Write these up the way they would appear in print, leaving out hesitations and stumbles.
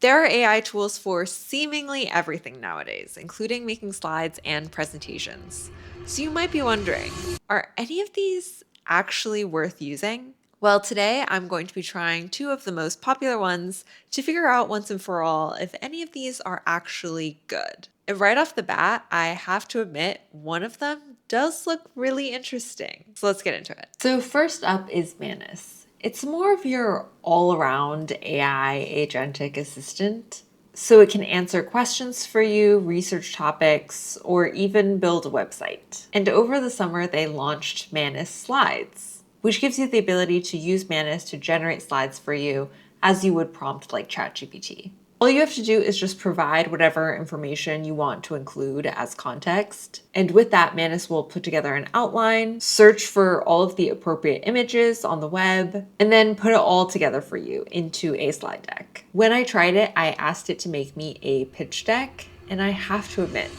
There are AI tools for seemingly everything nowadays, including making slides and presentations. So you might be wondering, are any of these actually worth using? Well, today I'm going to be trying two of the most popular ones to figure out once and for all if any of these are actually good. And right off the bat, I have to admit, one of them does look really interesting. So let's get into it. So first up is Manus. It's more of your all-around AI agentic assistant. So it can answer questions for you, research topics, or even build a website. And over the summer, they launched Manus Slides, which gives you the ability to use Manus to generate slides for you as you would prompt like ChatGPT. All you have to do is just provide whatever information you want to include as context. And with that, Manus will put together an outline, search for all of the appropriate images on the web, and then put it all together for you into a slide deck. When I tried it, I asked it to make me a pitch deck, and I have to admit,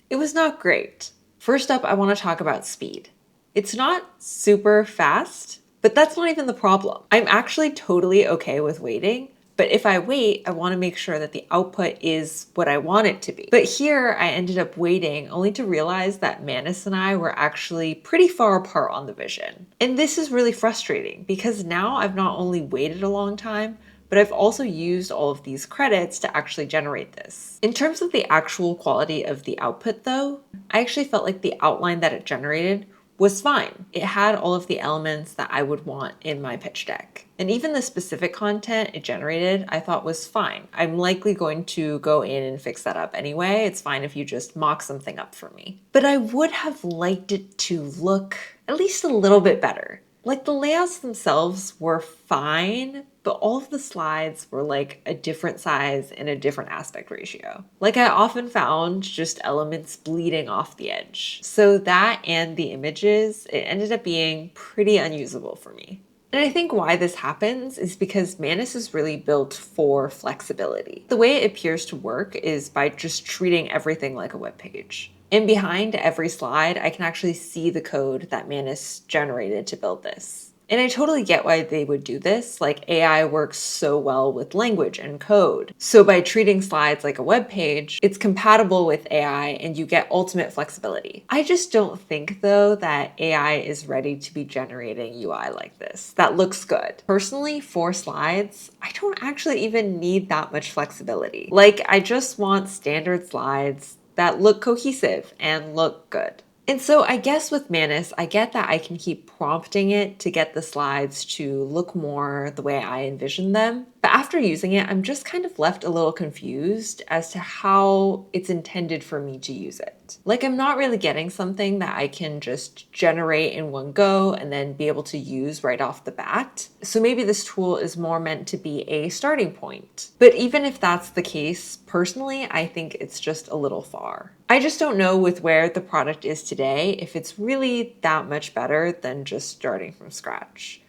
it was not great. First up, I want to talk about speed. It's not super fast, but that's not even the problem. I'm actually totally okay with waiting. But if I wait, I want to make sure that the output is what I want it to be. But here I ended up waiting only to realize that Manus and I were actually pretty far apart on the vision. And this is really frustrating because now I've not only waited a long time, but I've also used all of these credits to actually generate this. In terms of the actual quality of the output though, I actually felt like the outline that it generated was fine. It had all of the elements that I would want in my pitch deck. And even the specific content it generated, I thought was fine. I'm likely going to go in and fix that up anyway. It's fine if you just mock something up for me. But I would have liked it to look at least a little bit better. Like the layouts themselves were fine, but all of the slides were like a different size and a different aspect ratio. Like I often found just elements bleeding off the edge. So that and the images, it ended up being pretty unusable for me. And I think why this happens is because Manus is really built for flexibility. The way it appears to work is by just treating everything like a web page. And behind every slide, I can actually see the code that Manus generated to build this. And I totally get why they would do this. Like AI works so well with language and code. So by treating slides like a web page, it's compatible with AI and you get ultimate flexibility. I just don't think though that AI is ready to be generating UI like this. That looks good. Personally, for slides, I don't actually even need that much flexibility. Like I just want standard slides that look cohesive and look good. And so I guess with Manus, I get that I can keep prompting it to get the slides to look more the way I envision them. But after using it, I'm just kind of left a little confused as to how it's intended for me to use it. Like I'm not really getting something that I can just generate in one go and then be able to use right off the bat. So maybe this tool is more meant to be a starting point. But even if that's the case, personally, I think it's just a little far. I just don't know with where the product is today if it's really that much better than just starting from scratch.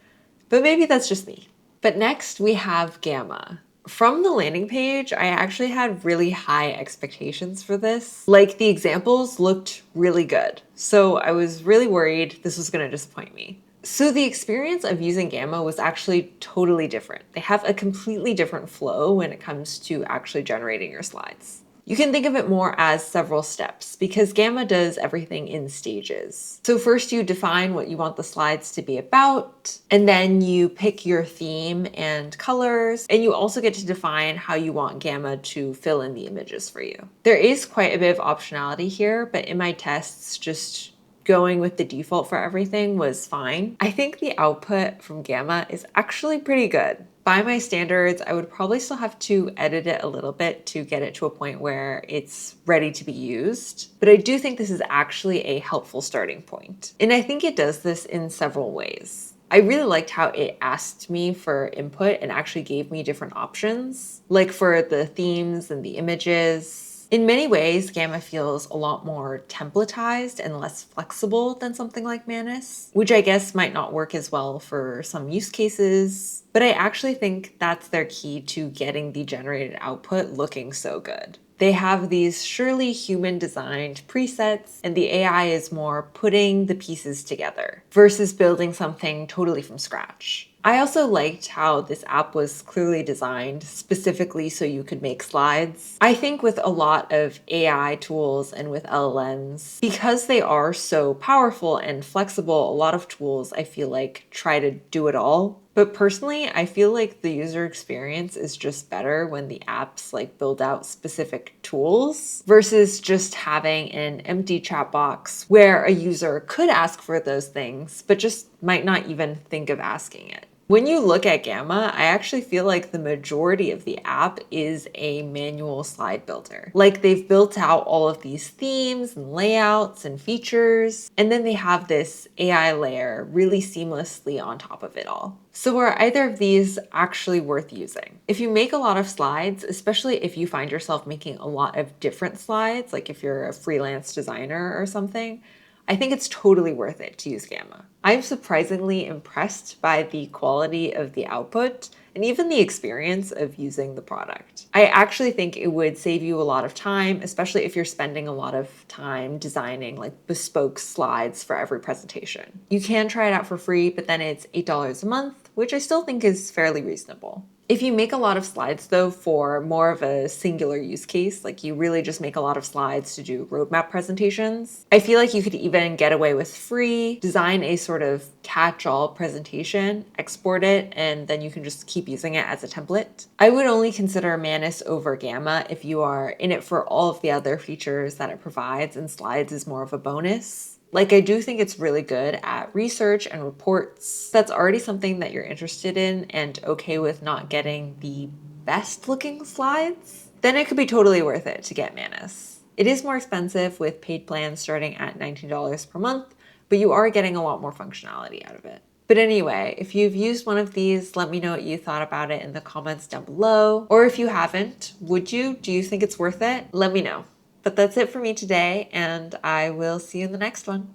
But maybe that's just me. But next we have Gamma. From the landing page, I actually had really high expectations for this. Like the examples looked really good. So I was really worried this was going to disappoint me. So the experience of using Gamma was actually totally different. They have a completely different flow when it comes to actually generating your slides. You can think of it more as several steps because Gamma does everything in stages. So first you define what you want the slides to be about, and then you pick your theme and colors, and you also get to define how you want Gamma to fill in the images for you. There is quite a bit of optionality here, but in my tests, just going with the default for everything was fine. I think the output from Gamma is actually pretty good. By my standards, I would probably still have to edit it a little bit to get it to a point where it's ready to be used. But I do think this is actually a helpful starting point. And I think it does this in several ways. I really liked how it asked me for input and actually gave me different options, like for the themes and the images. In many ways, Gamma feels a lot more templatized and less flexible than something like Manus, which I guess might not work as well for some use cases. But I actually think that's their key to getting the generated output looking so good. They have these surely human designed presets, and the AI is more putting the pieces together versus building something totally from scratch. I also liked how this app was clearly designed specifically so you could make slides. I think with a lot of AI tools and with LLMs, because they are so powerful and flexible, a lot of tools I feel like try to do it all. But personally, I feel like the user experience is just better when the apps like build out specific tools versus just having an empty chat box where a user could ask for those things, but just might not even think of asking it. When you look at Gamma, I actually feel like the majority of the app is a manual slide builder. Like they've built out all of these themes and layouts and features, and then they have this AI layer really seamlessly on top of it all. So are either of these actually worth using? If you make a lot of slides, especially if you find yourself making a lot of different slides, like if you're a freelance designer or something, I think it's totally worth it to use Gamma. I'm surprisingly impressed by the quality of the output and even the experience of using the product. I actually think it would save you a lot of time, especially if you're spending a lot of time designing like bespoke slides for every presentation. You can try it out for free, but then it's $8 a month, which I still think is fairly reasonable. If you make a lot of slides though for more of a singular use case, like you really just make a lot of slides to do roadmap presentations, I feel like you could even get away with free, design a sort of catch-all presentation, export it, and then you can just keep using it as a template. I would only consider Manus over Gamma if you are in it for all of the other features that it provides and slides is more of a bonus. Like, I do think it's really good at research and reports. That's already something that you're interested in and okay with not getting the best looking slides. Then it could be totally worth it to get Manus. It is more expensive with paid plans starting at $19 per month, but you are getting a lot more functionality out of it. But anyway, if you've used one of these, let me know what you thought about it in the comments down below. Or if you haven't, would you? Do you think it's worth it? Let me know. But that's it for me today, and I will see you in the next one.